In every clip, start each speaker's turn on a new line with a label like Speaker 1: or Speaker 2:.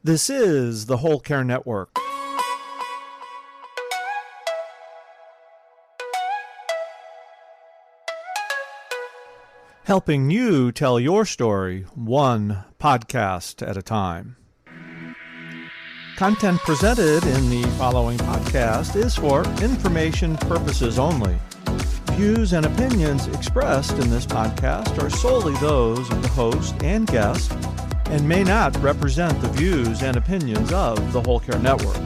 Speaker 1: This is the Whole Care Network. Helping you tell your story one podcast at a time. Content presented in the following podcast is for information purposes only. Views and opinions expressed in this podcast are solely those of the host and guest and may not represent the views and opinions of the Whole Care Network.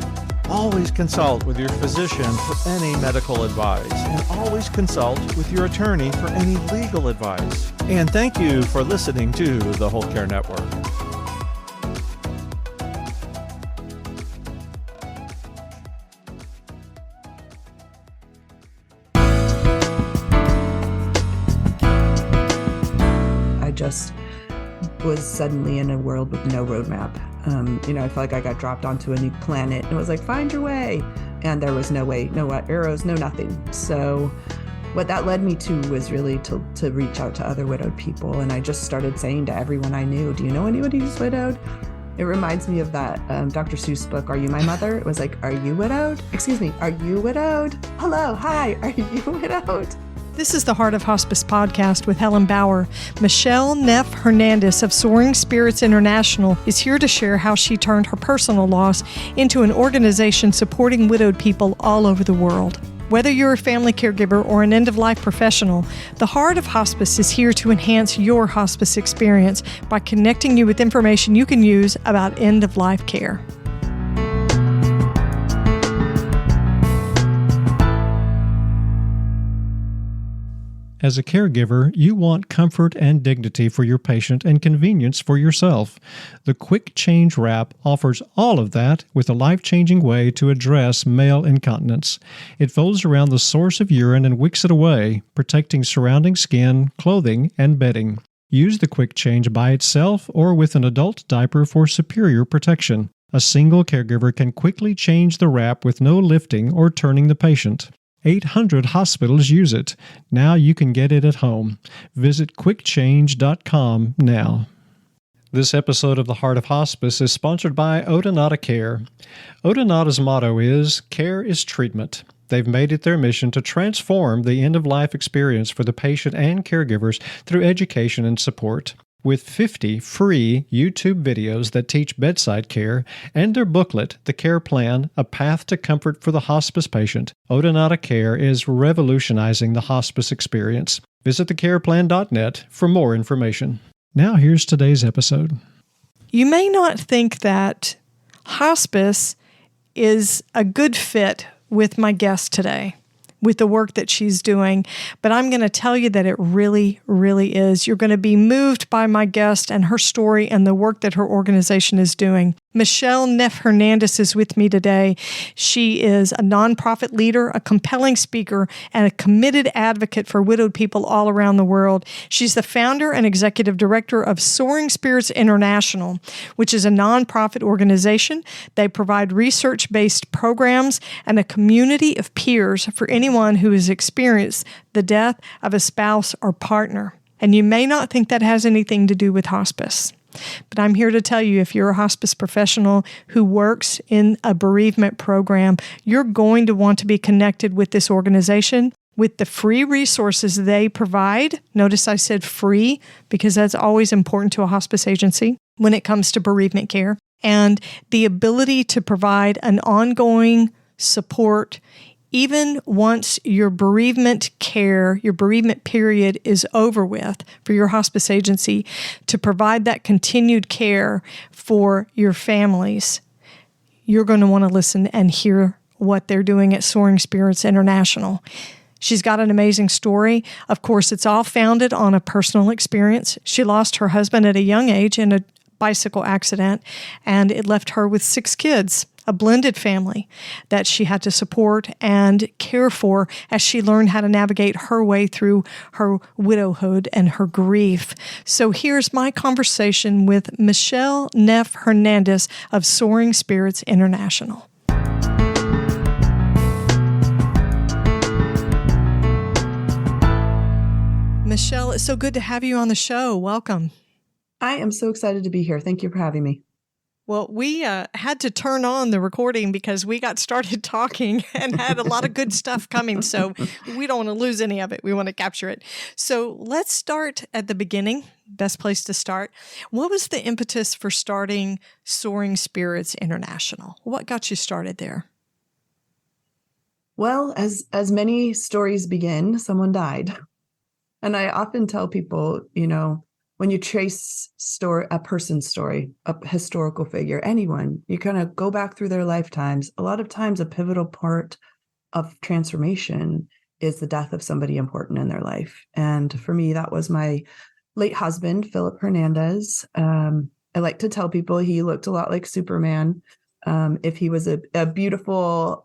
Speaker 1: Always consult with your physician for any medical advice, and always consult with your attorney for any legal advice. And thank you for listening to the Whole Care Network.
Speaker 2: I just was suddenly in a world with no roadmap. I felt like I got dropped onto a new planet and it was like, find your way. And there was no way, no arrows, no nothing. So what that led me to was really to reach out to other widowed people. And I just started saying to everyone I knew, do you know anybody who's widowed? It reminds me of that Dr. Seuss book, Are You My Mother? It was like, are you widowed? Excuse me, are you widowed? Hello, hi, are you widowed?
Speaker 3: This is the Heart of Hospice podcast with Helen Bauer. Michele Neff Hernandez of Soaring Spirits International is here to share how she turned her personal loss into an organization supporting widowed people all over the world. Whether you're a family caregiver or an end-of-life professional, the Heart of Hospice is here to enhance your hospice experience by connecting you with information you can use about end-of-life care.
Speaker 4: As a caregiver, you want comfort and dignity for your patient and convenience for yourself. The Quick Change Wrap offers all of that with a life-changing way to address male incontinence. It folds around the source of urine and wicks it away, protecting surrounding skin, clothing, and bedding. Use the Quick Change by itself or with an adult diaper for superior protection. A single caregiver can quickly change the wrap with no lifting or turning the patient. 800 hospitals use it. Now you can get it at home. Visit quickchange.com now. This episode of The Heart of Hospice is sponsored by Odonata Care. Odonata's motto is, Care is Treatment. They've made it their mission to transform the end-of-life experience for the patient and caregivers through education and support. With 50 free YouTube videos that teach bedside care and their booklet, The Care Plan, A Path to Comfort for the Hospice Patient, Odonata Care is revolutionizing the hospice experience. Visit thecareplan.net for more information. Now here's today's episode.
Speaker 3: You may not think that hospice is a good fit with my guest today, with the work that she's doing, but I'm going to tell you that it really, really is. You're going to be moved by my guest and her story and the work that her organization is doing. Michele Neff Hernandez is with me today. She is a nonprofit leader, a compelling speaker, and a committed advocate for widowed people all around the world. She's the founder and executive director of Soaring Spirits International, which is a nonprofit organization. They provide research-based programs and a community of peers for anyone who has experienced the death of a spouse or partner. And you may not think that has anything to do with hospice. But I'm here to tell you, if you're a hospice professional who works in a bereavement program, you're going to want to be connected with this organization, with the free resources they provide. Notice I said free, because that's always important to a hospice agency when it comes to bereavement care, and the ability to provide an ongoing support even once your bereavement care, your bereavement period is over with for your hospice agency, to provide that continued care for your families. You're going to want to listen and hear what they're doing at Soaring Spirits International. She's got an amazing story. Of course, it's all founded on a personal experience. She lost her husband at a young age in a bicycle accident, and it left her with 6 kids. A blended family that she had to support and care for as she learned how to navigate her way through her widowhood and her grief. So here's my conversation with Michele Neff Hernandez of Soaring Spirits International. Michele, it's so good to have you on the show. Welcome.
Speaker 2: I am so excited to be here. Thank you for having me.
Speaker 3: Well, we had to turn on the recording because we got started talking and had a lot of good stuff coming. So we don't want to lose any of it. We want to capture it. So let's start at the beginning. Best place to start. What was the impetus for starting Soaring Spirits International? What got you started there?
Speaker 2: Well, as many stories begin, someone died. And I often tell people, when you trace a person's story, a historical figure, anyone, you kind of go back through their lifetimes. A lot of times a pivotal part of transformation is the death of somebody important in their life. And for me, that was my late husband, Philip Hernandez. I like to tell people he looked a lot like Superman. If he was a beautiful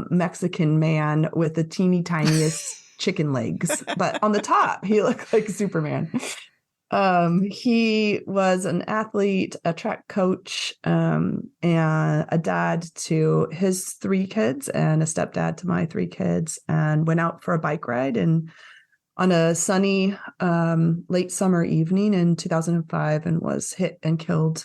Speaker 2: Mexican man with the teeny tiniest chicken legs, but on the top, he looked like Superman. He was an athlete, a track coach, and a dad to his 3 kids and a stepdad to my 3 kids, and went out for a bike ride on a sunny late summer evening in 2005 and was hit and killed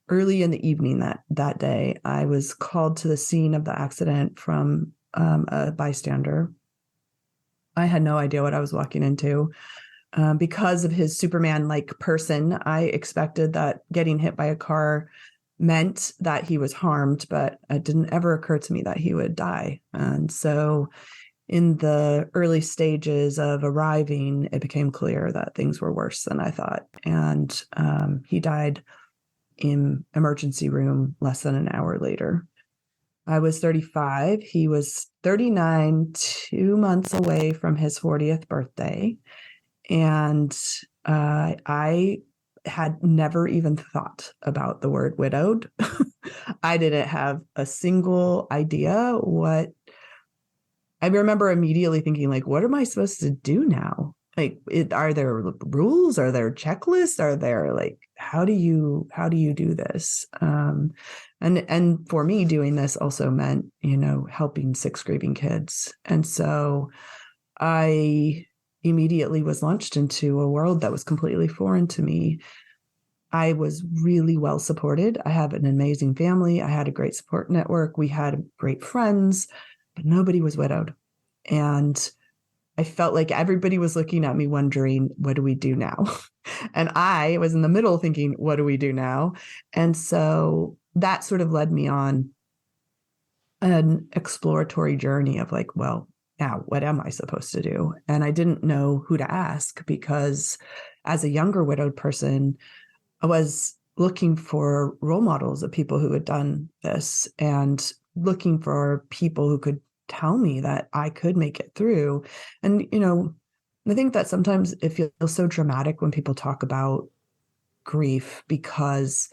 Speaker 2: early in the evening that day. I was called to the scene of the accident from a bystander. I had no idea what I was walking into. Because of his Superman-like person, I expected that getting hit by a car meant that he was harmed, but it didn't ever occur to me that he would die. And so in the early stages of arriving, it became clear that things were worse than I thought. And he died in emergency room less than an hour later. I was 35. He was 39, 2 months away from his 40th birthday. And I had never even thought about the word widowed. I didn't have a single idea what. I remember immediately thinking, like, what am I supposed to do now? Like, are there rules? Are there checklists? Are there, like, how do you do this? And for me, doing this also meant, helping 6 grieving kids. And so I immediately was launched into a world that was completely foreign to me. I was really well supported. I have an amazing family. I had a great support network. We had great friends, but nobody was widowed. And I felt like everybody was looking at me wondering, what do we do now? And I was in the middle thinking, what do we do now? And so that sort of led me on an exploratory journey of like, well, now what am I supposed to do? And I didn't know who to ask because as a younger widowed person, I was looking for role models of people who had done this and looking for people who could tell me that I could make it through. And, I think that sometimes it feels so dramatic when people talk about grief because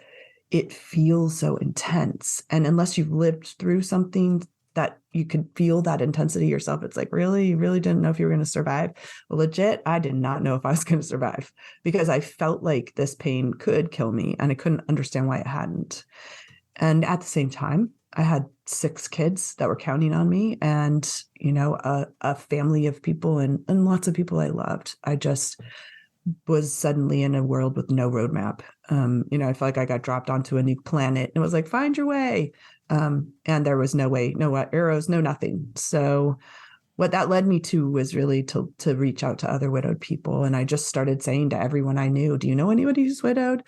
Speaker 2: it feels so intense. And unless you've lived through something that you could feel that intensity yourself, it's like, really, you really didn't know if you were going to survive? Well, legit, I did not know if I was going to survive because I felt like this pain could kill me and I couldn't understand why it hadn't. And at the same time, I had 6 kids that were counting on me and, a family of people and lots of people I loved. I just was suddenly in a world with no roadmap. I felt like I got dropped onto a new planet and it was like, find your way. And there was no way, no arrows, no nothing. So what that led me to was really to reach out to other widowed people. And I just started saying to everyone I knew, do you know anybody who's widowed?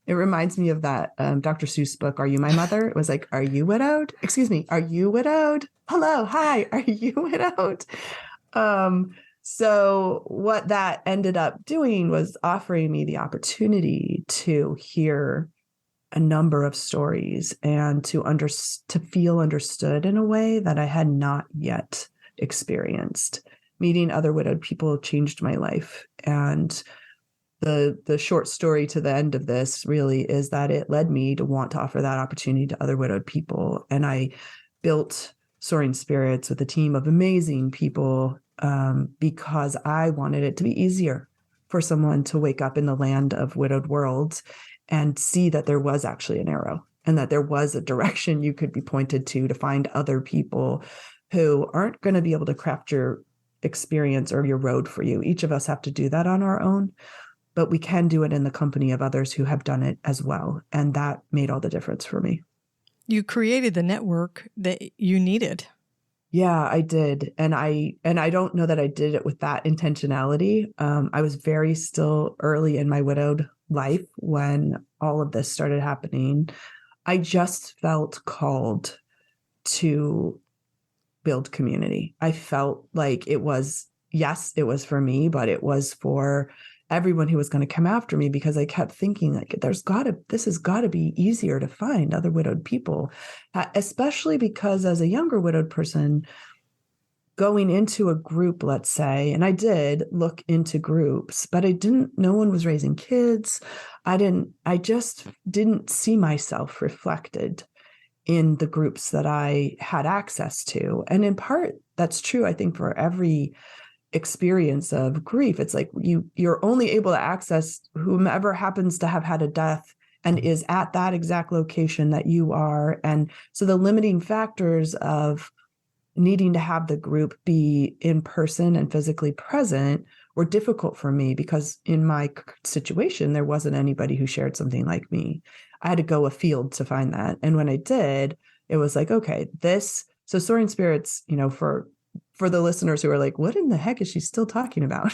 Speaker 2: It reminds me of that Dr. Seuss book, Are You My Mother? It was like, are you widowed? Excuse me, are you widowed? Hello, hi, are you widowed? So what that ended up doing was offering me the opportunity to hear a number of stories and to feel understood in a way that I had not yet experienced. Meeting other widowed people changed my life. And the short story to the end of this really is that it led me to want to offer that opportunity to other widowed people. And I built Soaring Spirits with a team of amazing people because I wanted it to be easier for someone to wake up in the land of widowed worlds and see that there was actually an arrow and that there was a direction you could be pointed to find other people who aren't going to be able to craft your experience or your road for you. Each of us have to do that on our own. but we can do it in the company of others who have done it as well. And that made all the difference for me.
Speaker 3: You created the network that you needed.
Speaker 2: Yeah, I did. And I don't know that I did it with that intentionality. I was very still early in my widowed life when all of this started happening. I just felt called to build community. I felt like it was, yes, it was for me, but it was for everyone who was going to come after me, because I kept thinking like, this has got to be easier to find other widowed people, especially because as a younger widowed person going into a group, let's say, and I did look into groups, but no one was raising kids. I just didn't see myself reflected in the groups that I had access to. And in part, that's true, I think, for every experience of grief. It's like you're only able to access whomever happens to have had a death and is at that exact location that you are. And so the limiting factors of needing to have the group be in person and physically present were difficult for me, because in my situation, there wasn't anybody who shared something like me. I had to go afield to find that. And when I did, it was like, okay, so Soaring Spirits, for the listeners who are like, what in the heck is she still talking about?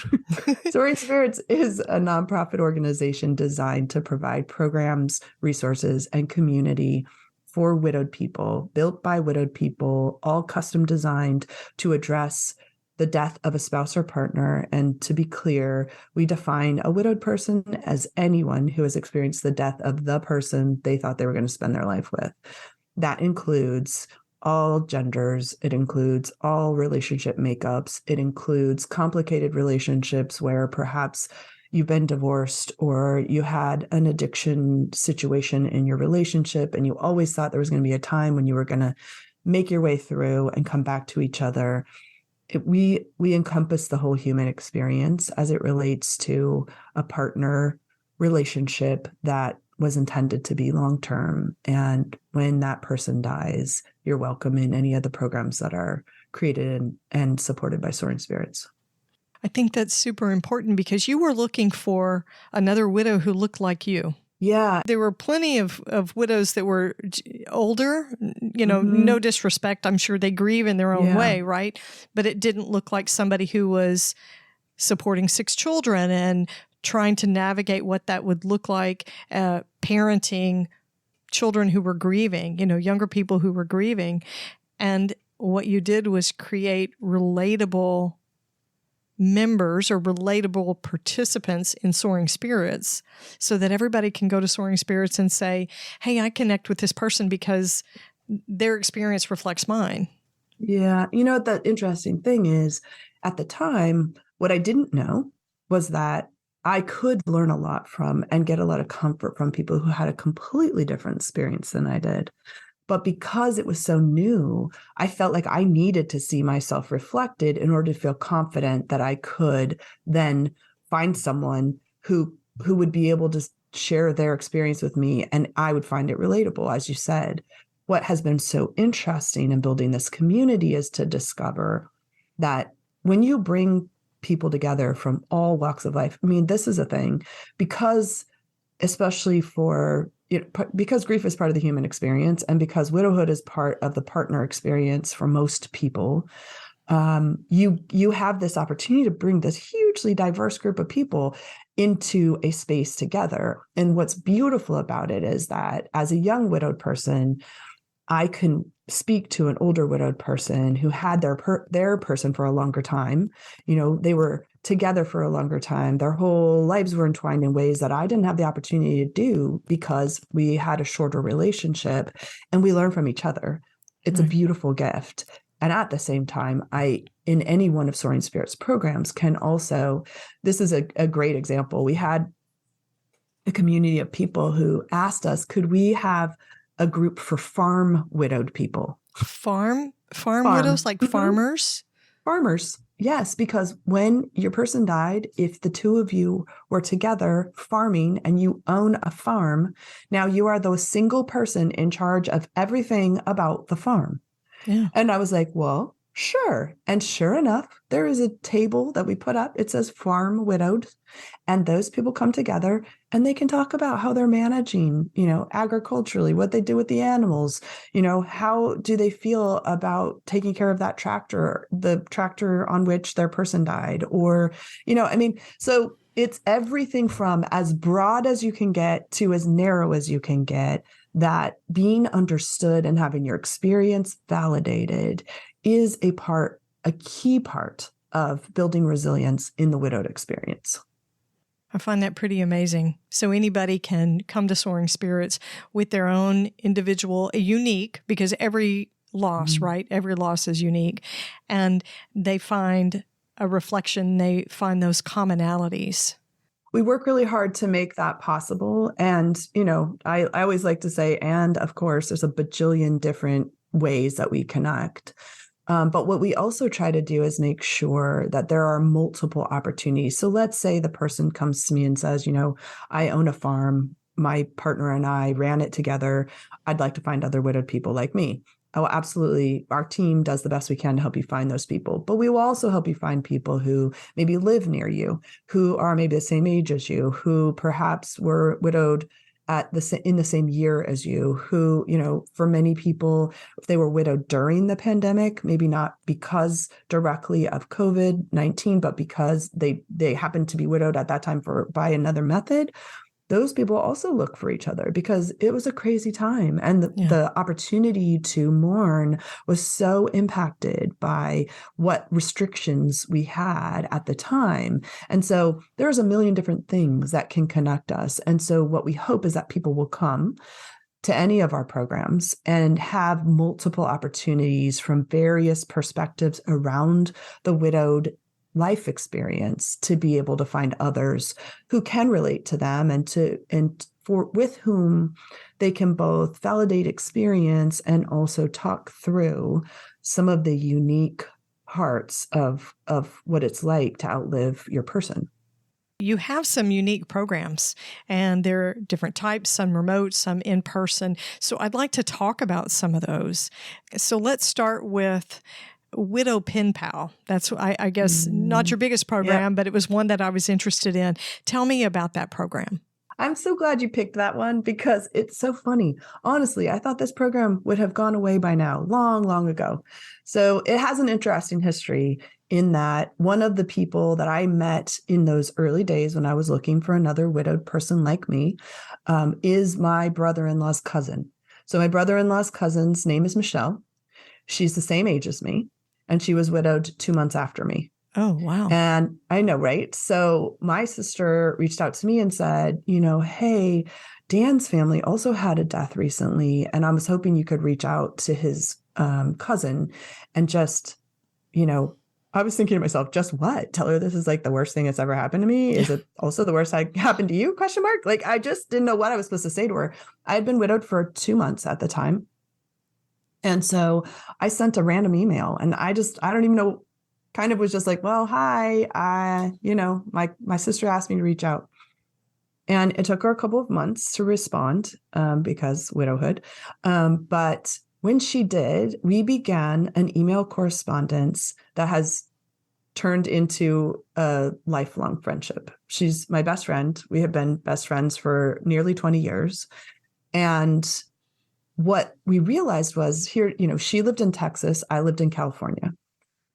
Speaker 2: Soaring Spirits is a nonprofit organization designed to provide programs, resources, and community for widowed people, built by widowed people, all custom designed to address the death of a spouse or partner. And to be clear, we define a widowed person as anyone who has experienced the death of the person they thought they were going to spend their life with. That includes all genders. It includes all relationship makeups. It includes complicated relationships where perhaps you've been divorced or you had an addiction situation in your relationship and you always thought there was going to be a time when you were going to make your way through and come back to each other. We encompass the whole human experience as it relates to a partner relationship that was intended to be long-term. And when that person dies, you're welcome in any of the programs that are created and supported by Soaring Spirits.
Speaker 3: I think that's super important because you were looking for another widow who looked like you.
Speaker 2: Yeah.
Speaker 3: There were plenty of widows that were older, no disrespect. I'm sure they grieve in their own way, right? But it didn't look like somebody who was supporting 6 children and trying to navigate what that would look like, parenting children who were grieving, younger people who were grieving. And what you did was create relatable members or relatable participants in Soaring Spirits so that everybody can go to Soaring Spirits and say, hey, I connect with this person because their experience reflects mine.
Speaker 2: Yeah. The interesting thing is, at the time, what I didn't know was that I could learn a lot from and get a lot of comfort from people who had a completely different experience than I did. But because it was so new, I felt like I needed to see myself reflected in order to feel confident that I could then find someone who would be able to share their experience with me and I would find it relatable. As you said, what has been so interesting in building this community is to discover that when you bring people together from all walks of life, this is a thing, because especially because grief is part of the human experience and because widowhood is part of the partner experience for most people, you have this opportunity to bring this hugely diverse group of people into a space together. And what's beautiful about it is that as a young widowed person, I can speak to an older widowed person who had their person for a longer time. They were together for a longer time. Their whole lives were entwined in ways that I didn't have the opportunity to do because we had a shorter relationship and we learn from each other. It's a beautiful gift. And at the same time, in any one of Soaring Spirits programs can also, this is a great example. We had a community of people who asked us, could we have a group for farm widowed people? Farm
Speaker 3: widows, like farmers?
Speaker 2: Farmers, yes, because when your person died, if the two of you were together farming and you own a farm, now you are the single person in charge of everything about the farm.
Speaker 3: Yeah.
Speaker 2: And I was like, well, Sure. And sure enough, there is a table that we put up. It says farm widowed. And those people come together and they can talk about how they're managing, agriculturally, what they do with the animals, how do they feel about taking care of that tractor, the tractor on which their person died, or, so it's everything from as broad as you can get to as narrow as you can get, that being understood and having your experience validated is a key part of building resilience in the widowed experience.
Speaker 3: I find that pretty amazing. So anybody can come to Soaring Spirits with their own individual, unique, because every loss, right? Every loss is unique. And they find a reflection, they find those commonalities.
Speaker 2: We work really hard to make that possible. And, I always like to say, and of course, there's a bajillion different ways that we connect. But what we also try to do is make sure that there are multiple opportunities. So let's say the person comes to me and says, I own a farm. My partner and I ran it together. I'd like to find other widowed people like me. Oh, absolutely. Our team does the best we can to help you find those people. But we will also help you find people who maybe live near you, who are maybe the same age as you, who perhaps were widowed in the same year as you, who, for many people, if they were widowed during the pandemic, maybe not because directly of COVID-19, but because they happened to be widowed at that time by another method, those people also look for each other because it was a crazy time. And the opportunity to mourn was so impacted by what restrictions we had at the time. And so there's a million different things that can connect us. And so what we hope is that people will come to any of our programs and have multiple opportunities from various perspectives around the widowed life experience to be able to find others who can relate to them with whom they can both validate experience and also talk through some of the unique parts of what it's like to outlive your person.
Speaker 3: You have some unique programs, and there are different types, some remote, some in person. So I'd like to talk about some of those. So let's start with Widow Pen Pal. That's, I guess, not your biggest program, but it was one that I was interested in. Tell me about that program.
Speaker 2: I'm so glad you picked that one because it's so funny. Honestly, I thought this program would have gone away by now, long, long ago. So it has an interesting history in that one of the people that I met in those early days when I was looking for another widowed person like me is my brother-in-law's cousin. So my brother-in-law's cousin's name is Michele. She's the same age as me. And she was widowed 2 months after me.
Speaker 3: Oh, wow.
Speaker 2: And I know, right? So my sister reached out to me and said, hey, Dan's family also had a death recently. And I was hoping you could reach out to his cousin and just, I was thinking to myself, just what? Tell her this is like the worst thing that's ever happened to me. Is it also the worst that happened to you? ? Like, I just didn't know what I was supposed to say to her. I had been widowed for 2 months at the time. And so I sent a random email and I don't even know, kind of was just like, well, hi, my sister asked me to reach out. And it took her a couple of months to respond because widowhood. But when she did, we began an email correspondence that has turned into a lifelong friendship. She's my best friend. We have been best friends for nearly 20 years. And what we realized was here, she lived in Texas. I lived in California.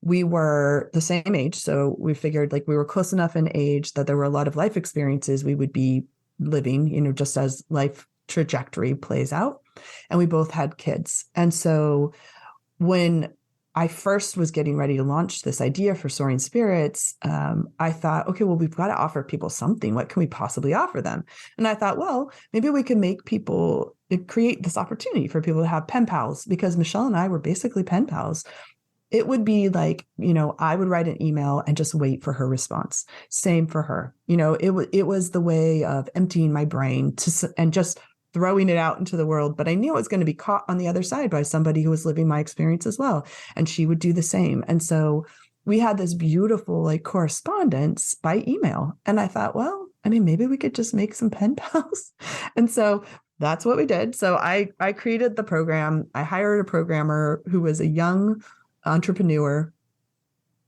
Speaker 2: We were the same age. So we figured like we were close enough in age that there were a lot of life experiences we would be living, just as life trajectory plays out. And we both had kids. And so when I first was getting ready to launch this idea for Soaring Spirits, I thought, okay, well, we've got to offer people something. What can we possibly offer them? And I thought, well, maybe we can create this opportunity for people to have pen pals, because Michele and I were basically pen pals. It would be like, I would write an email and just wait for her response. Same for her. It was the way of emptying my brain and just throwing it out into the world. But I knew it was going to be caught on the other side by somebody who was living my experience as well. And she would do the same. And so we had this beautiful correspondence by email. And I thought, well, maybe we could just make some pen pals. And so that's what we did. So I created the program. I hired a programmer who was a young entrepreneur,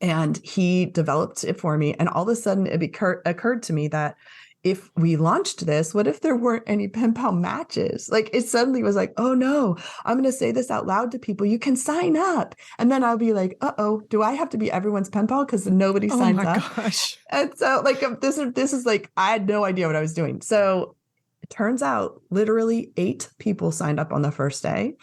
Speaker 2: and he developed it for me. And all of a sudden it occurred to me that if we launched this, what if there weren't any pen pal matches? Like it suddenly was like, oh no, I'm going to say this out loud to people. You can sign up. And then I'll be like, uh-oh, do I have to be everyone's pen pal because nobody signs up?
Speaker 3: Oh my gosh.
Speaker 2: And so like, this is like, I had no idea what I was doing. So it turns out literally 8 people signed up on the first day.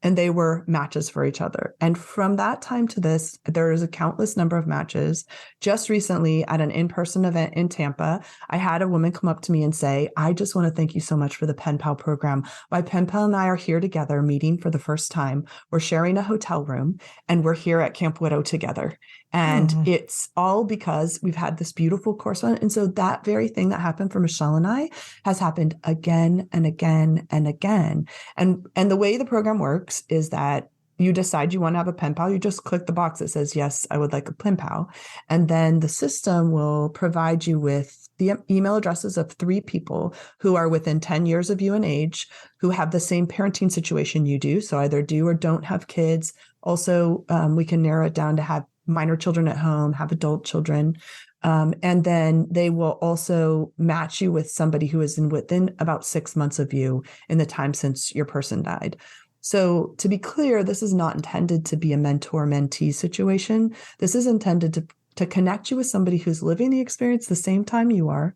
Speaker 2: And they were matches for each other. And from that time to this, there is a countless number of matches. Just recently at an in-person event in Tampa, I had a woman come up to me and say, I just want to thank you so much for the Pen Pal program. My pen pal and I are here together meeting for the first time. We're sharing a hotel room and we're here at Camp Widow together. And it's all because we've had this beautiful correspondence. And so that very thing that happened for Michele and I has happened again and again and again. And the way the program works is that you decide you want to have a pen pal. You just click the box that says, yes, I would like a pen pal. And then the system will provide you with the email addresses of 3 people who are within 10 years of you in age, who have the same parenting situation you do. So either do or don't have kids. Also, we can narrow it down to have minor children at home, have adult children. And then they will also match you with somebody who is within about 6 months of you in the time since your person died. So to be clear, this is not intended to be a mentor-mentee situation. This is intended to connect you with somebody who's living the experience the same time you are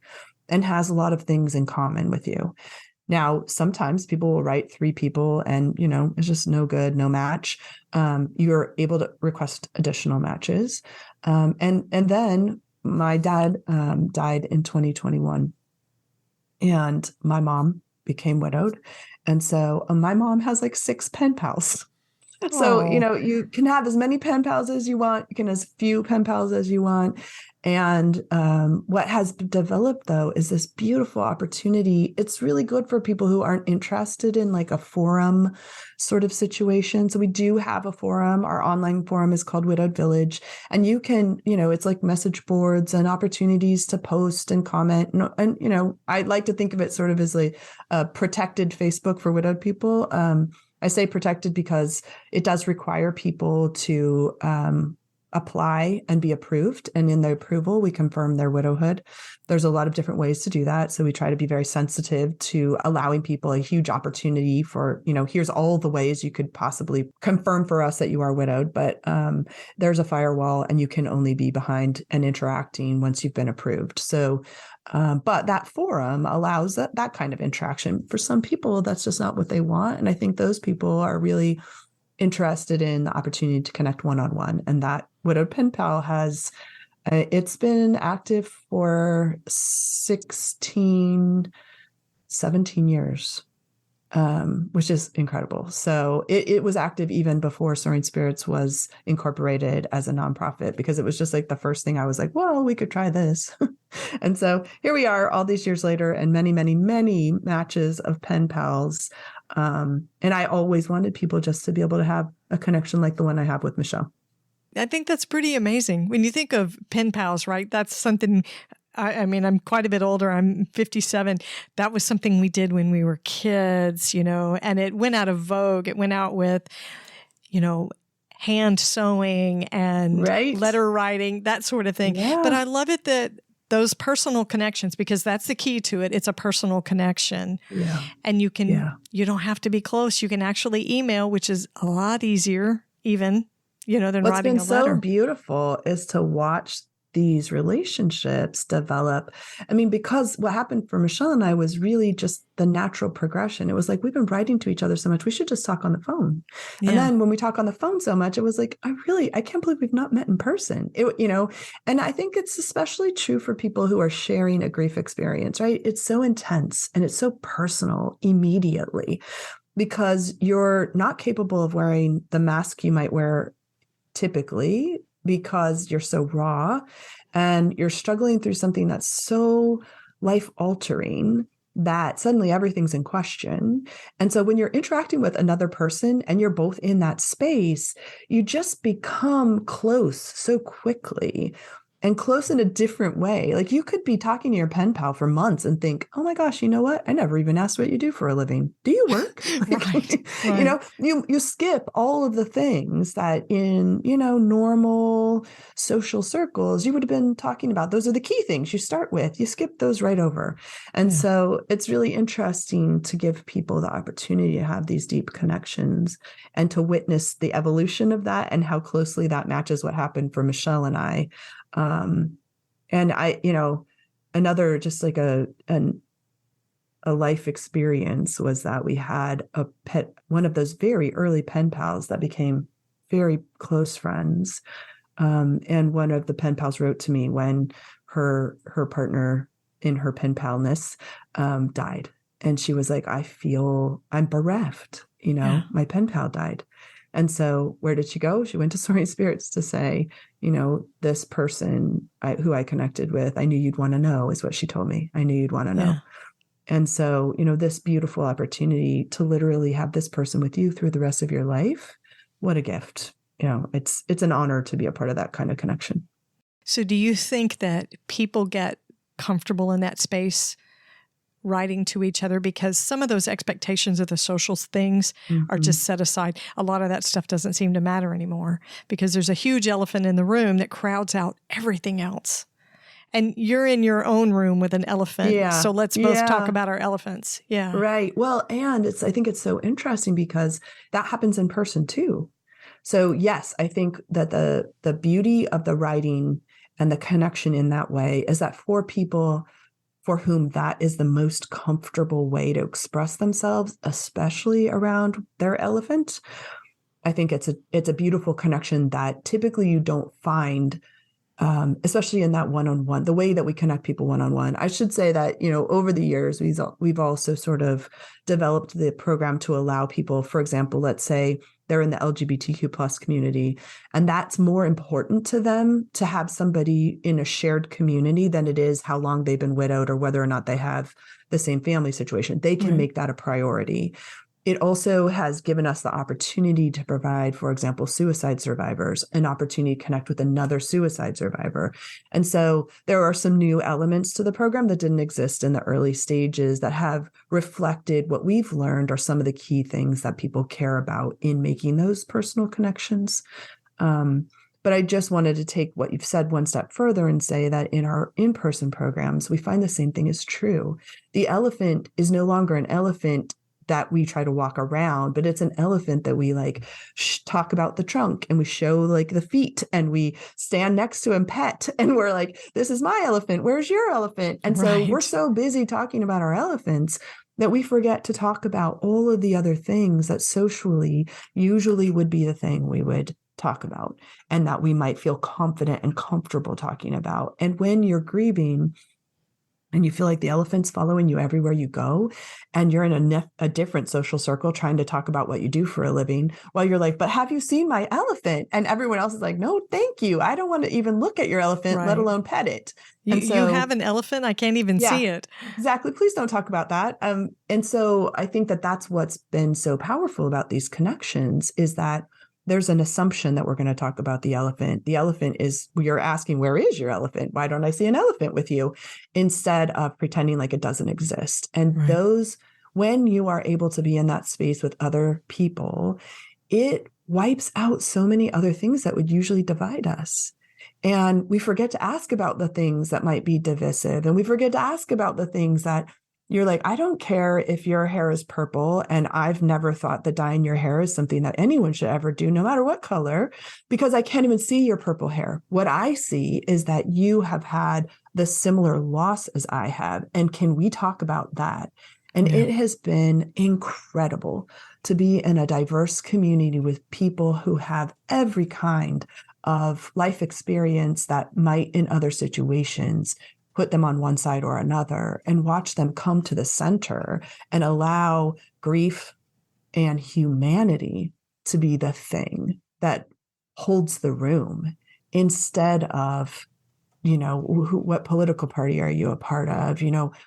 Speaker 2: and has a lot of things in common with you. Now, sometimes people will write 3 people and, it's just no good, no match. You're able to request additional matches. And then my dad died in 2021 and my mom became widowed. And so my mom has like 6 pen pals. So, you can have as many pen pals as you want. You can have as few pen pals as you want. And what has developed, though, is this beautiful opportunity. It's really good for people who aren't interested in like a forum sort of situation. So we do have a forum. Our online forum is called Widowed Village. And you can, it's like message boards and opportunities to post and comment. And I like to think of it sort of as like a protected Facebook for widowed people. I say protected because it does require people to apply and be approved. And in the approval, we confirm their widowhood. There's a lot of different ways to do that. So we try to be very sensitive to allowing people a huge opportunity for, here's all the ways you could possibly confirm for us that you are widowed. But there's a firewall and you can only be behind and interacting once you've been approved. So but that forum allows that kind of interaction. For some people, that's just not what they want. And I think those people are really interested in the opportunity to connect one-on-one. And that Widowed Pen Pal has, it's been active for 17 years, which is incredible. So it was active even before Soaring Spirits was incorporated as a nonprofit, because it was just like the first thing I was like, well, we could try this. And so here we are all these years later, and many, many, many matches of pen pals. And I always wanted people just to be able to have a connection like the one I have with Michele.
Speaker 3: I think that's pretty amazing. When you think of pen pals, right? That's something, I mean, I'm quite a bit older. I'm 57. That was something we did when we were kids, and it went out of vogue. It went out with, hand sewing and letter writing, that sort of thing. Yeah. But I love it that those personal connections, because that's the key to it. It's a personal connection. Yeah. And you don't have to be close. You can actually email, which is a lot easier even, than writing a letter. What's been so
Speaker 2: beautiful is to watch these relationships develop. I mean, because what happened for Michele and I was really just the natural progression. It was like, we've been writing to each other so much, we should just talk on the phone. Yeah. And then when we talk on the phone so much, it was like, I can't believe we've not met in person. And I think it's especially true for people who are sharing a grief experience, right? It's so intense and it's so personal immediately, because you're not capable of wearing the mask you might wear typically, because you're so raw and you're struggling through something that's so life-altering that suddenly everything's in question. And so when you're interacting with another person and you're both in that space, you just become close so quickly. and close in a different way. Like you could be talking to your pen pal for months and think, oh my gosh, you know what? I never even asked what you do for a living. Do you work?
Speaker 3: Right.
Speaker 2: You know, you skip all of the things that in, normal social circles, you would have been talking about. Those are the key things you start with. You skip those right over. And so it's really interesting to give people the opportunity to have these deep connections and to witness the evolution of that and how closely that matches what happened for Michele and I. And I, another just like a life experience was that we had one of those very early pen pals that became very close friends. And one of the pen pals wrote to me when her partner in her pen palness died. And she was like, I feel I'm bereft, my pen pal died. And so where did she go? She went to Soaring Spirits to say, this person who I connected with, I knew you'd want to know, is what she told me. I knew you'd want to know. And so, this beautiful opportunity to literally have this person with you through the rest of your life, what a gift. It's an honor to be a part of that kind of connection.
Speaker 3: So do you think that people get comfortable in that space writing to each other because some of those expectations of the social things are just set aside? A lot of that stuff doesn't seem to matter anymore because there's a huge elephant in the room that crowds out everything else. And you're in your own room with an elephant. Yeah. So let's both talk about our elephants. Yeah.
Speaker 2: Right. Well, and I think it's so interesting because that happens in person too. So yes, I think that the beauty of the writing and the connection in that way is that for people for whom that is the most comfortable way to express themselves, especially around their elephant, I think it's a beautiful connection that typically you don't find, especially in that one-on-one, the way that we connect people one-on-one. I should say that, over the years, we've also sort of developed the program to allow people, for example, let's say they're in the LGBTQ plus community, and that's more important to them to have somebody in a shared community than it is how long they've been widowed or whether or not they have the same family situation. They can make that a priority. It also has given us the opportunity to provide, for example, suicide survivors an opportunity to connect with another suicide survivor. And so there are some new elements to the program that didn't exist in the early stages that have reflected what we've learned are some of the key things that people care about in making those personal connections. But I just wanted to take what you've said one step further and say that in our in-person programs, we find the same thing is true. The elephant is no longer an elephant that we try to walk around, but it's an elephant that we talk about the trunk and we show the feet and we stand next to and pet. And we're like, this is my elephant. Where's your elephant? And so we're so busy talking about our elephants that we forget to talk about all of the other things that socially usually would be the thing we would talk about and that we might feel confident and comfortable talking about. And when you're grieving, and you feel like the elephant's following you everywhere you go, and you're in a different social circle trying to talk about what you do for a living, while you're like, but have you seen my elephant? And everyone else is like, no, thank you. I don't want to even look at your elephant, let alone pet it.
Speaker 3: You have an elephant? I can't even see it.
Speaker 2: Exactly. Please don't talk about that. And so I think that that's what's been so powerful about these connections is that there's an assumption that we're going to talk about the elephant. The elephant is, you're asking, where is your elephant? Why don't I see an elephant with you? Instead of pretending like it doesn't exist. And when you are able to be in that space with other people, it wipes out so many other things that would usually divide us. And we forget to ask about the things that might be divisive. And we forget to ask about the things that you're like, I don't care if your hair is purple, and I've never thought that dyeing your hair is something that anyone should ever do, no matter what color, because I can't even see your purple hair. What I see is that you have had the similar loss as I have. And can we talk about that? And it has been incredible to be in a diverse community with people who have every kind of life experience that might in other situations put them on one side or another, and watch them come to the center and allow grief and humanity to be the thing that holds the room instead of, what political party are you a part of?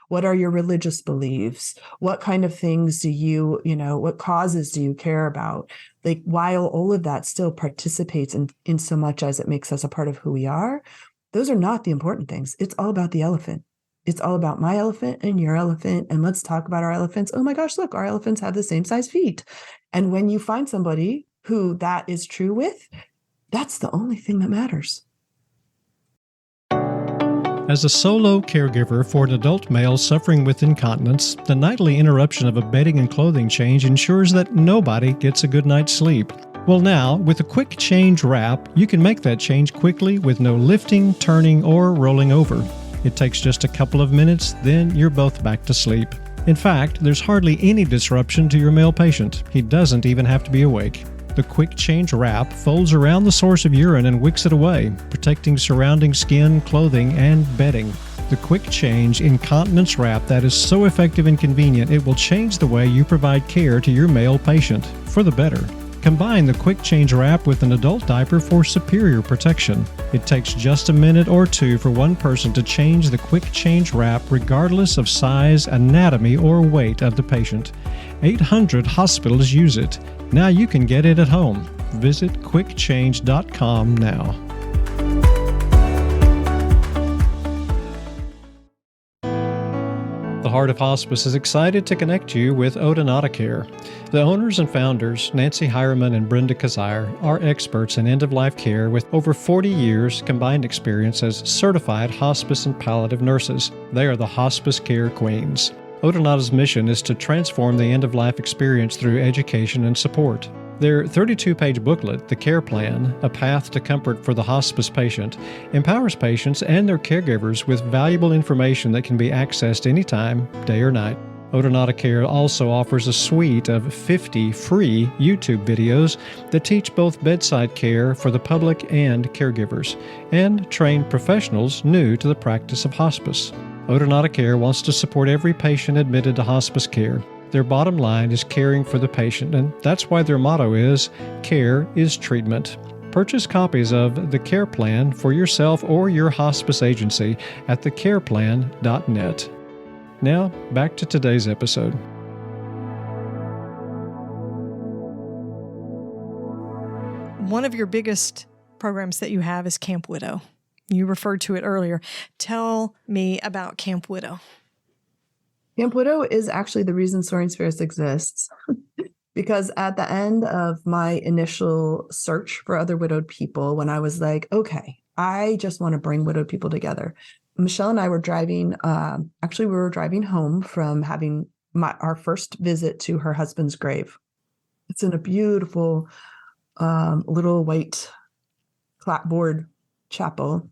Speaker 2: What are your religious beliefs? What kind of things do you, what causes do you care about? While all of that still participates in so much as it makes us a part of who we are, Those are not the important things. It's all about the elephant. It's all about my elephant and your elephant. And let's talk about our elephants. Oh my gosh, look, our elephants have the same size feet. And when you find somebody who that is true with, that's the only thing that matters.
Speaker 4: As a solo caregiver for an adult male suffering with incontinence, the nightly interruption of a bedding and clothing change ensures that nobody gets a good night's sleep. Well, now, with a quick change wrap, you can make that change quickly with no lifting, turning, or rolling over. It takes just a couple of minutes, then you're both back to sleep. In fact, there's hardly any disruption to your male patient. He doesn't even have to be awake. The quick change wrap folds around the source of urine and wicks it away, protecting surrounding skin, clothing, and bedding. The quick change incontinence wrap that is so effective and convenient, it will change the way you provide care to your male patient, for the better. Combine the quick change wrap with an adult diaper for superior protection. It takes just a minute or two for one person to change the quick change wrap regardless of size, anatomy, or weight of the patient. 800 hospitals use it. Now you can get it at home. Visit quickchange.com now. The Heart of Hospice is excited to connect you with Odonata Care. The owners and founders, Nancy Hireman and Brenda Kazire, are experts in end-of-life care with over 40 years combined experience as certified hospice and palliative nurses. They are the hospice care queens. Odonata's mission is to transform the end-of-life experience through education and support. Their 32-page booklet, The Care Plan, A Path to Comfort for the Hospice Patient, empowers patients and their caregivers with valuable information that can be accessed anytime, day or night. Odonata Care also offers a suite of 50 free YouTube videos that teach both bedside care for the public and caregivers, and train professionals new to the practice of hospice. Odonata Care wants to support every patient admitted to hospice care. Their bottom line is caring for the patient, and that's why their motto is, Care is Treatment. Purchase copies of The Care Plan for yourself or your hospice agency at thecareplan.net. Now, back to today's episode.
Speaker 3: One of your biggest programs that you have is Camp Widow. You referred to it earlier. Tell me about Camp Widow.
Speaker 2: Camp Widow is actually the reason Soaring Spirits exists. Because at the end of my initial search for other widowed people, when I was like, okay, I just want to bring widowed people together. Michele and I were driving, we were driving home from having our first visit to her husband's grave. It's in a beautiful little white clapboard chapel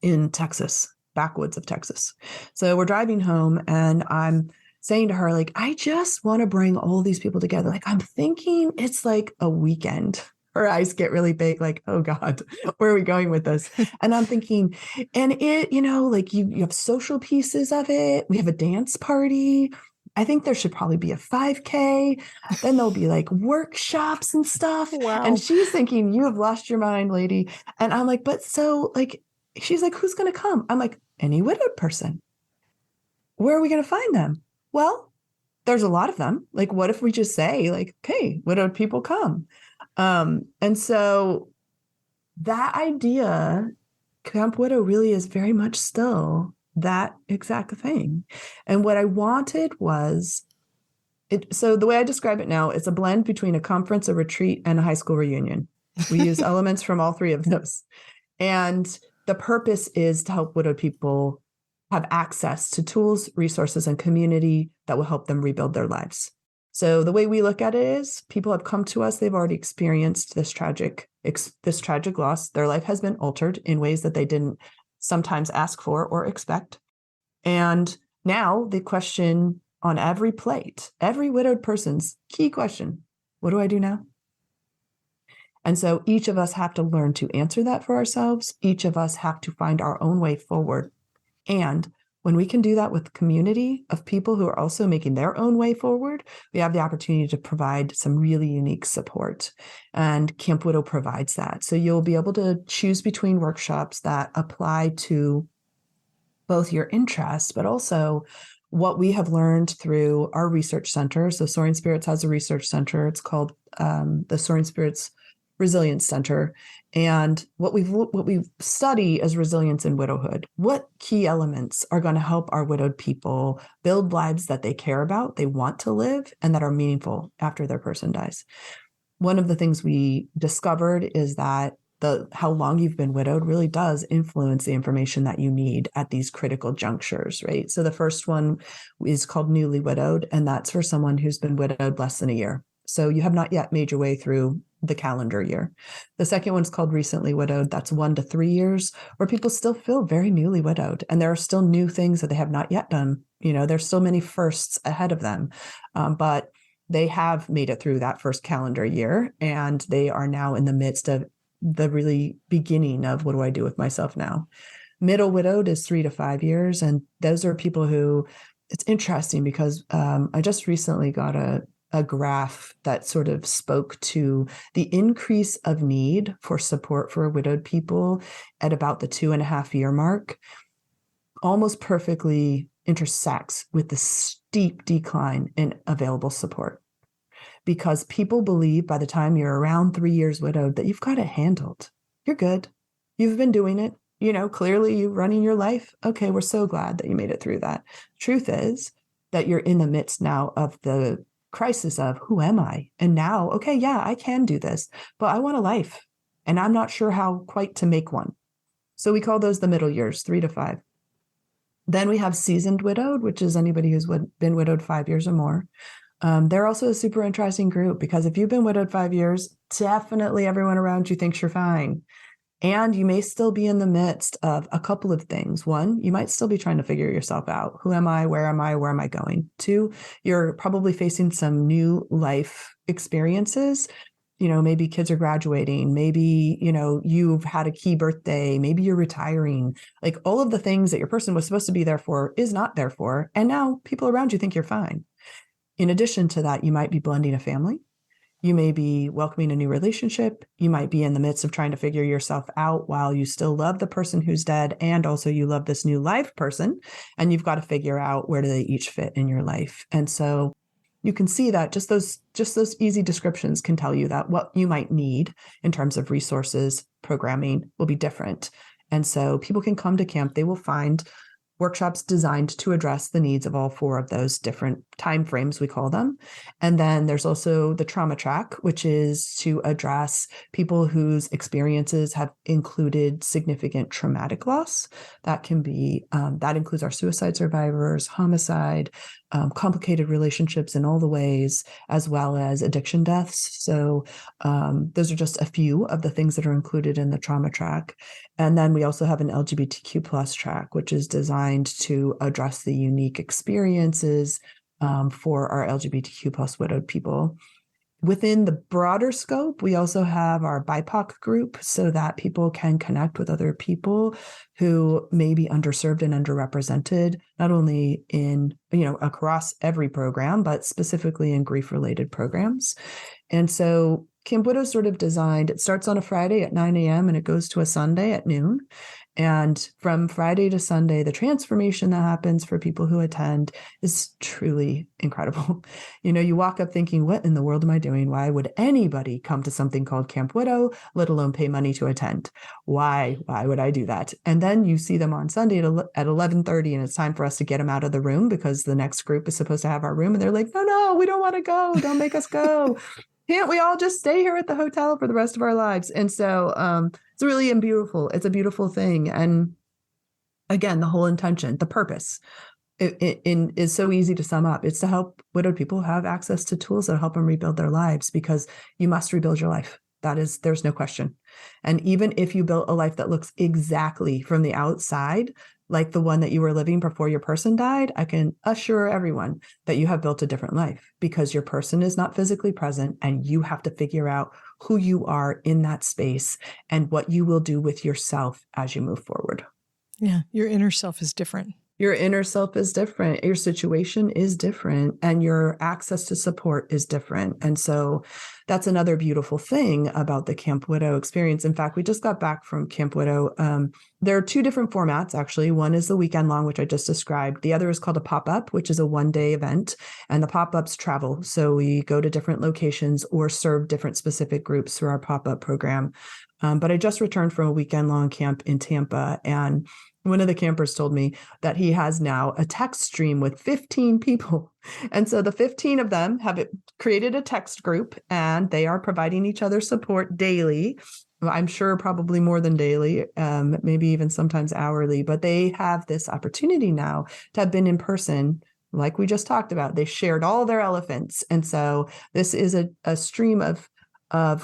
Speaker 2: in Texas, backwoods of Texas. So we're driving home and I'm saying to her, like, I just want to bring all these people together. Like, I'm thinking it's like a weekend. Her eyes get really big, like, oh God, where are we going with this? And I'm thinking, and it, like you have social pieces of it. We have a dance party. I think there should probably be a 5K. Then there'll be like workshops and stuff.
Speaker 3: Wow.
Speaker 2: And she's thinking, you have lost your mind, lady. And I'm like, but so like, she's like, who's going to come? I'm like, any widowed person. Where are we going to find them? Well, there's a lot of them. Like, what if we just say like, okay, widowed people come. And so that idea, Camp Widow really is very much still that exact thing. And what I wanted was so the way I describe it now, it's a blend between a conference, a retreat, and a high school reunion. We use elements from all three of those. And the purpose is to help widowed people have access to tools, resources, and community that will help them rebuild their lives. So the way we look at it is people have come to us, they've already experienced this tragic loss. Their life has been altered in ways that they didn't sometimes ask for or expect. And now the question on every plate, every widowed person's key question, what do I do now? And so each of us have to learn to answer that for ourselves. Each of us have to find our own way forward. And when we can do that with a community of people who are also making their own way forward, we have the opportunity to provide some really unique support. And Camp Widow provides that. So you'll be able to choose between workshops that apply to both your interests, but also what we have learned through our research center. So Soaring Spirits has a research center. It's called the Soaring Spirits Resilience Center. And what we study is resilience in widowhood. What key elements are going to help our widowed people build lives that they care about, they want to live, and that are meaningful after their person dies? One of the things we discovered is that how long you've been widowed really does influence the information that you need at these critical junctures, right? So the first one is called newly widowed, and that's for someone who's been widowed less than a year. So you have not yet made your way through the calendar year. The second one's called recently widowed. That's 1 to 3 years, where people still feel very newly widowed, and there are still new things that they have not yet done. There's still many firsts ahead of them, but they have made it through that first calendar year, and they are now in the midst of the really beginning of, what do I do with myself now? Middle widowed is 3 to 5 years. And those are people who, it's interesting because I just recently got a graph that sort of spoke to the increase of need for support for widowed people at about the 2.5 year mark, almost perfectly intersects with the steep decline in available support. Because people believe by the time you're around 3 years widowed that you've got it handled. You're good. You've been doing it. Clearly you're running your life. Okay, we're so glad that you made it through that. Truth is that you're in the midst now of the crisis of, who am I? And now, okay, yeah, I can do this, but I want a life. And I'm not sure how quite to make one. So we call those the middle years, 3 to 5. Then we have seasoned widowed, which is anybody who's been widowed 5 years or more. They're also a super interesting group because if you've been widowed 5 years, definitely everyone around you thinks you're fine. And you may still be in the midst of a couple of things. One, you might still be trying to figure yourself out. Who am I? Where am I? Where am I going? Two, you're probably facing some new life experiences. Maybe kids are graduating. Maybe, you've had a key birthday. Maybe you're retiring. Like all of the things that your person was supposed to be there for is not there for. And now people around you think you're fine. In addition to that, you might be blending a family. You may be welcoming a new relationship. You might be in the midst of trying to figure yourself out while you still love the person who's dead. And also you love this new live person. And you've got to figure out where do they each fit in your life. And so you can see that just those easy descriptions can tell you that what you might need in terms of resources, programming will be different. And so people can come to camp. They will find workshops designed to address the needs of all 4 of those different time frames, we call them. And then there's also the trauma track, which is to address people whose experiences have included significant traumatic loss. That can be, that includes our suicide survivors, homicide, complicated relationships in all the ways, as well as addiction deaths. So those are just a few of the things that are included in the trauma track. And then we also have an LGBTQ plus track, which is designed to address the unique experiences for our LGBTQ plus widowed people. Within the broader scope, we also have our BIPOC group so that people can connect with other people who may be underserved and underrepresented, not only in, across every program, but specifically in grief-related programs. And so Camp Widow sort of designed, it starts on a Friday at 9 a.m. and it goes to a Sunday at noon. And from Friday to Sunday, the transformation that happens for people who attend is truly incredible. You walk up thinking, what in the world am I doing? Why would anybody come to something called Camp Widow, let alone pay money to attend? Why would I do that? And then you see them on Sunday at 11:30 and it's time for us to get them out of the room because the next group is supposed to have our room. And they're like, no, we don't want to go. Don't make us go. Can't we all just stay here at the hotel for the rest of our lives? And so it's really beautiful. It's a beautiful thing. And again, the whole intention, the purpose is so easy to sum up. It's to help widowed people have access to tools that help them rebuild their lives, because you must rebuild your life. There's no question. And even if you built a life that looks exactly from the outside like the one that you were living before your person died, I can assure everyone that you have built a different life, because your person is not physically present and you have to figure out who you are in that space and what you will do with yourself as you move forward.
Speaker 3: Yeah, your inner self is different.
Speaker 2: Your inner self is different. Your situation is different, and your access to support is different. And so that's another beautiful thing about the Camp Widow experience. In fact, we just got back from Camp Widow. There are two different formats, actually. One is the weekend long, which I just described. The other is called a pop-up, which is a one-day event. And the pop-ups travel. So we go to different locations or serve different specific groups through our pop-up program. But I just returned from a weekend long camp in Tampa, and one of the campers told me that he has now a text stream with 15 people. And so the 15 of them have created a text group, and they are providing each other support daily. I'm sure probably more than daily, maybe even sometimes hourly, but they have this opportunity now to have been in person. Like we just talked about, they shared all their elephants. And so this is a stream of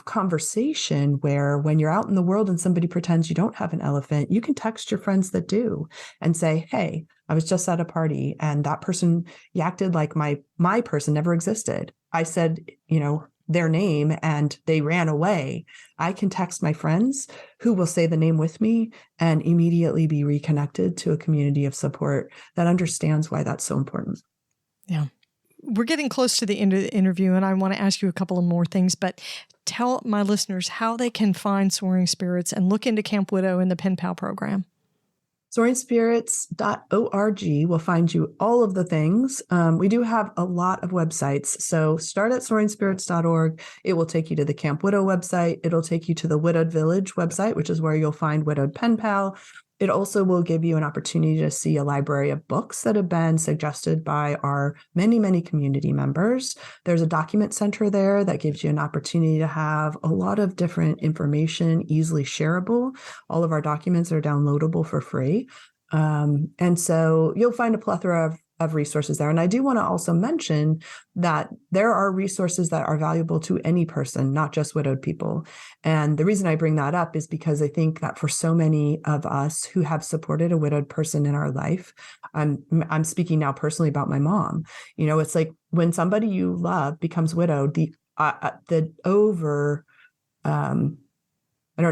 Speaker 2: conversation where when you're out in the world and somebody pretends you don't have an elephant, you can text your friends that do and say, hey, I was just at a party and that person, you acted like my person never existed. I said, their name and they ran away. I can text my friends who will say the name with me and immediately be reconnected to a community of support that understands why that's so important.
Speaker 3: Yeah. We're getting close to the end of the interview, and I want to ask you a couple of more things, but tell my listeners how they can find Soaring Spirits and look into Camp Widow and the Pen Pal program.
Speaker 2: SoaringSpirits.org will find you all of the things. We do have a lot of websites. So start at SoaringSpirits.org. It will take you to the Camp Widow website. It'll take you to the Widowed Village website, which is where you'll find Widowed Pen Pal. It also will give you an opportunity to see a library of books that have been suggested by our many, many community members. There's a document center there that gives you an opportunity to have a lot of different information easily shareable. All of our documents are downloadable for free. And so you'll find a plethora of resources there. And I do want to also mention that there are resources that are valuable to any person, not just widowed people. And the reason I bring that up is because I think that for so many of us who have supported a widowed person in our life, I'm speaking now personally about my mom. It's like when somebody you love becomes widowed, the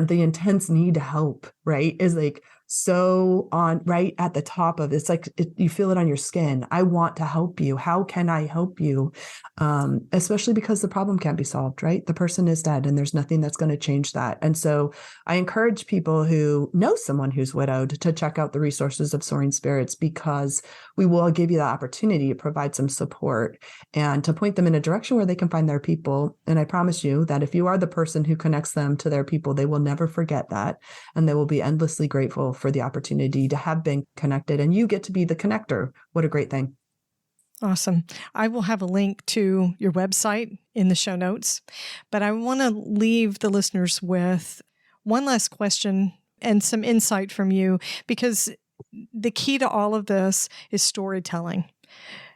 Speaker 2: intense need to help, right, is like so on right at the top of it's like you feel it on your skin. I want to help you. How can I help you? Especially because the problem can't be solved, right? The person is dead and there's nothing that's going to change that. And so I encourage people who know someone who's widowed to check out the resources of Soaring Spirits, because we will give you the opportunity to provide some support and to point them in a direction where they can find their people. And I promise you that if you are the person who connects them to their people, they will never forget that. And they will be endlessly grateful for the opportunity to have been connected, and you get to be the connector. What a great thing.
Speaker 3: Awesome. I will have a link to your website in the show notes, but I want to leave the listeners with one last question and some insight from you, because the key to all of this is storytelling.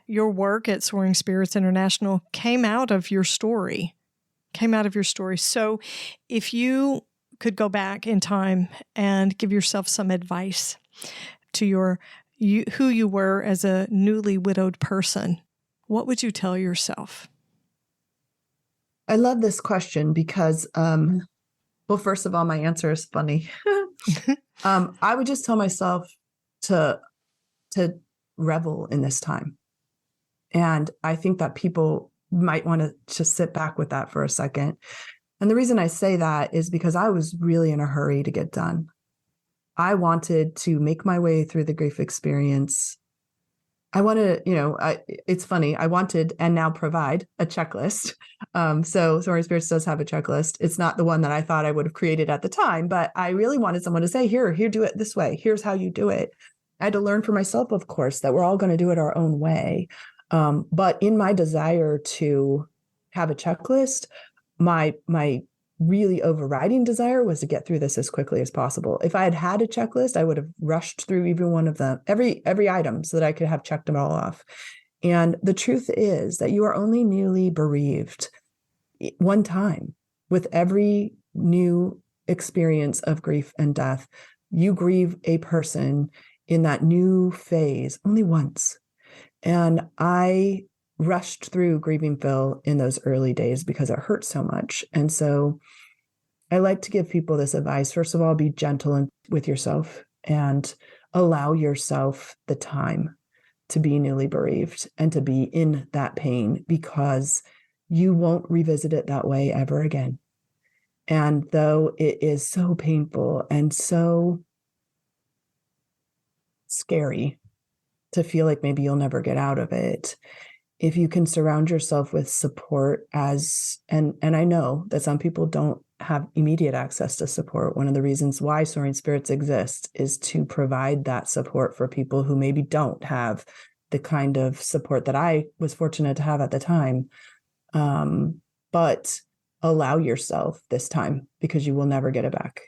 Speaker 3: Your work at Soaring Spirits International came out of your story. So if you could go back in time and give yourself some advice to who you were as a newly widowed person, what would you tell yourself?
Speaker 2: I love this question because, first of all, my answer is funny. I would just tell myself to revel in this time. And I think that people might want to just sit back with that for a second. And the reason I say that is because I was really in a hurry to get done. I wanted to make my way through the grief experience. I wanted, it's funny. I wanted and now provide a checklist. So Soaring Spirits does have a checklist. It's not the one that I thought I would have created at the time, but I really wanted someone to say, here, do it this way. Here's how you do it. I had to learn for myself, of course, that we're all going to do it our own way. But in my desire to have a checklist, my really overriding desire was to get through this as quickly as possible. If I had had a checklist, I would have rushed through even one of them, every item, so that I could have checked them all off. And the truth is that you are only newly bereaved one time. With every new experience of grief and death, you grieve a person in that new phase only once. And I rushed through grieving Phil in those early days because it hurt so much. And so I like to give people this advice. First of all, be gentle with yourself and allow yourself the time to be newly bereaved and to be in that pain, because you won't revisit it that way ever again. And though it is so painful and so scary to feel like maybe you'll never get out of it, if you can surround yourself with support and I know that some people don't have immediate access to support. One of the reasons why Soaring Spirits exists is to provide that support for people who maybe don't have the kind of support that I was fortunate to have at the time. But allow yourself this time, because you will never get it back.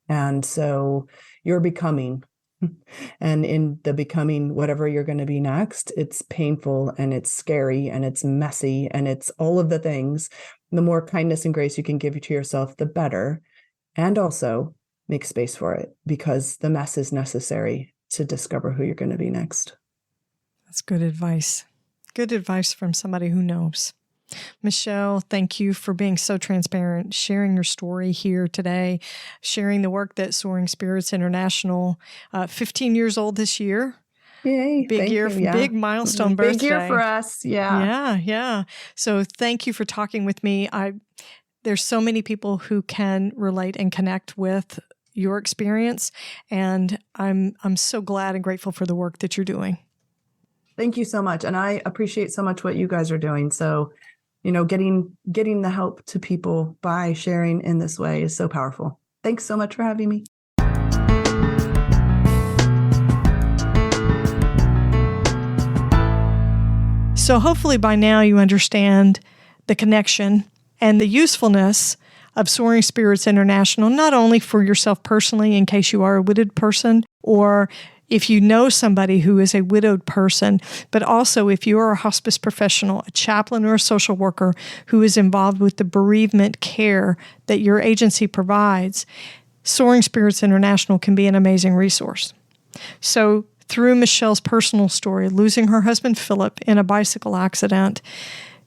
Speaker 2: And so you're becoming, and in the becoming, whatever you're going to be next, it's painful and it's scary and it's messy and it's all of the things. The more kindness and grace you can give to yourself, the better. And also make space for it, because the mess is necessary to discover who you're going to be next.
Speaker 3: That's good advice. Good advice from somebody who knows. Michele, thank you for being so transparent, sharing your story here today, sharing the work that Soaring Spirits International, 15 years old this year.
Speaker 2: Yay.
Speaker 3: Big year,
Speaker 2: yeah.
Speaker 3: Big milestone birthday.
Speaker 2: Big year for us.
Speaker 3: Yeah. So thank you for talking with me. There's so many people who can relate and connect with your experience, and I'm so glad and grateful for the work that you're doing.
Speaker 2: Thank you so much. And I appreciate so much what you guys are doing. So, getting the help to people by sharing in this way is so powerful. Thanks so much for having me.
Speaker 3: So hopefully by now you understand the connection and the usefulness of Soaring Spirits International, not only for yourself personally in case you are a widowed person, or if you know somebody who is a widowed person, but also if you are a hospice professional, a chaplain, or a social worker who is involved with the bereavement care that your agency provides, Soaring Spirits International can be an amazing resource. So through Michele's personal story, losing her husband Philip in a bicycle accident,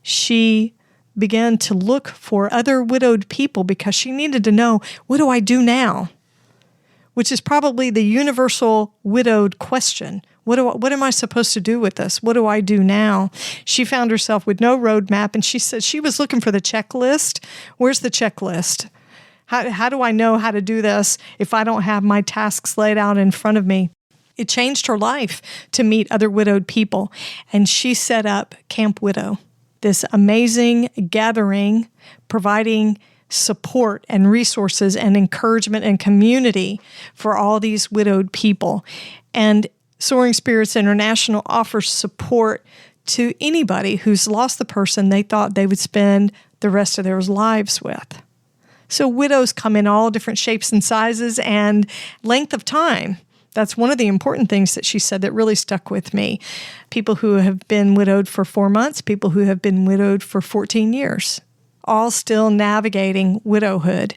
Speaker 3: she began to look for other widowed people because she needed to know, what do I do now? Which is probably the universal widowed question. What am I supposed to do with this? What do I do now? She found herself with no roadmap, and she said she was looking for the checklist. Where's the checklist? How do I know how to do this if I don't have my tasks laid out in front of me? It changed her life to meet other widowed people, and she set up Camp Widow, this amazing gathering providing support and resources and encouragement and community for all these widowed people. And Soaring Spirits International offers support to anybody who's lost the person they thought they would spend the rest of their lives with. So widows come in all different shapes and sizes and length of time. That's one of the important things that she said that really stuck with me. People who have been widowed for 4 months, people who have been widowed for 14 years. All still navigating widowhood.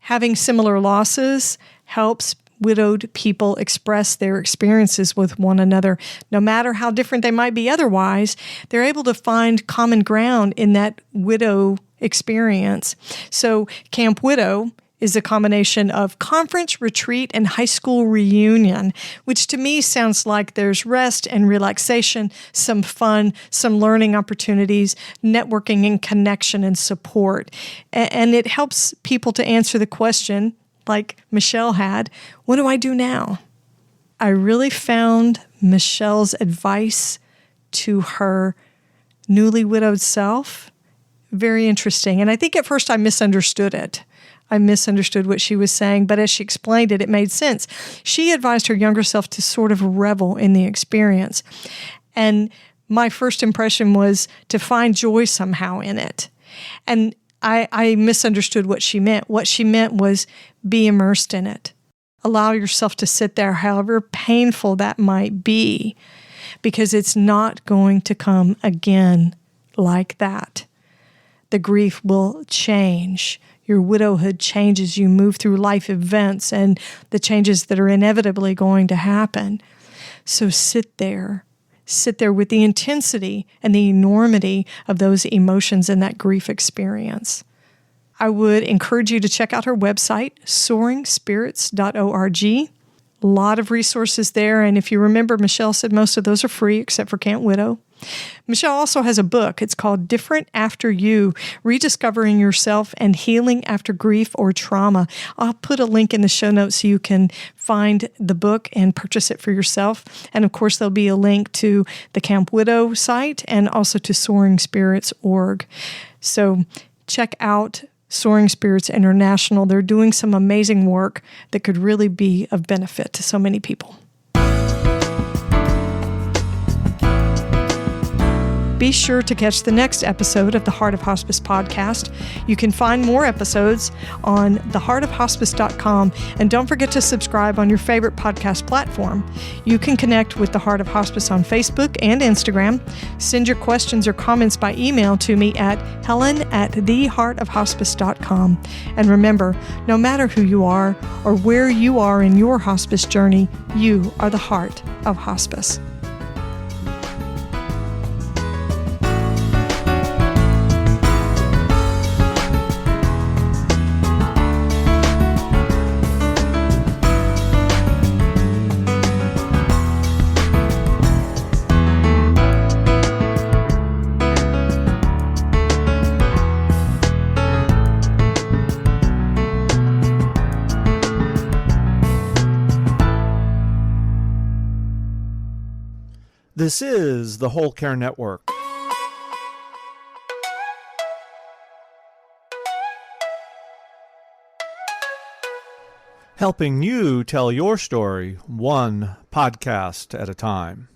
Speaker 3: Having similar losses helps widowed people express their experiences with one another. No matter how different they might be otherwise, they're able to find common ground in that widow experience. So Camp Widow is a combination of conference, retreat, and high school reunion, which to me sounds like there's rest and relaxation, some fun, some learning opportunities, networking and connection and support. And it helps people to answer the question, like Michele had, what do I do now? I really found Michele's advice to her newly widowed self very interesting. And I think at first I misunderstood it. I misunderstood what she was saying, but as she explained it, it made sense. She advised her younger self to sort of revel in the experience. And my first impression was to find joy somehow in it. And I misunderstood what she meant. What she meant was be immersed in it. Allow yourself to sit there, however painful that might be, because it's not going to come again like that. The grief will change. Your widowhood changes. You move through life events and the changes that are inevitably going to happen. So sit there with the intensity and the enormity of those emotions and that grief experience. I would encourage you to check out her website, soaringspirits.org. A lot of resources there. And if you remember, Michele said most of those are free except for Camp Widow. Michele also has a book. It's called Different After You, Rediscovering Yourself and Healing After Grief or Trauma. I'll put a link in the show notes so you can find the book and purchase it for yourself. And of course, there'll be a link to the Camp Widow site and also to soaringspirits.org. So check out Soaring Spirits International. They're doing some amazing work that could really be of benefit to so many people. Be sure to catch the next episode of the Heart of Hospice podcast. You can find more episodes on theheartofhospice.com, and don't forget to subscribe on your favorite podcast platform. You can connect with the Heart of Hospice on Facebook and Instagram. Send your questions or comments by email to me at helen@theheartofhospice.com. And remember, no matter who you are or where you are in your hospice journey, you are the heart of hospice.
Speaker 1: This is the Whole Care Network. Helping you tell your story one podcast at a time.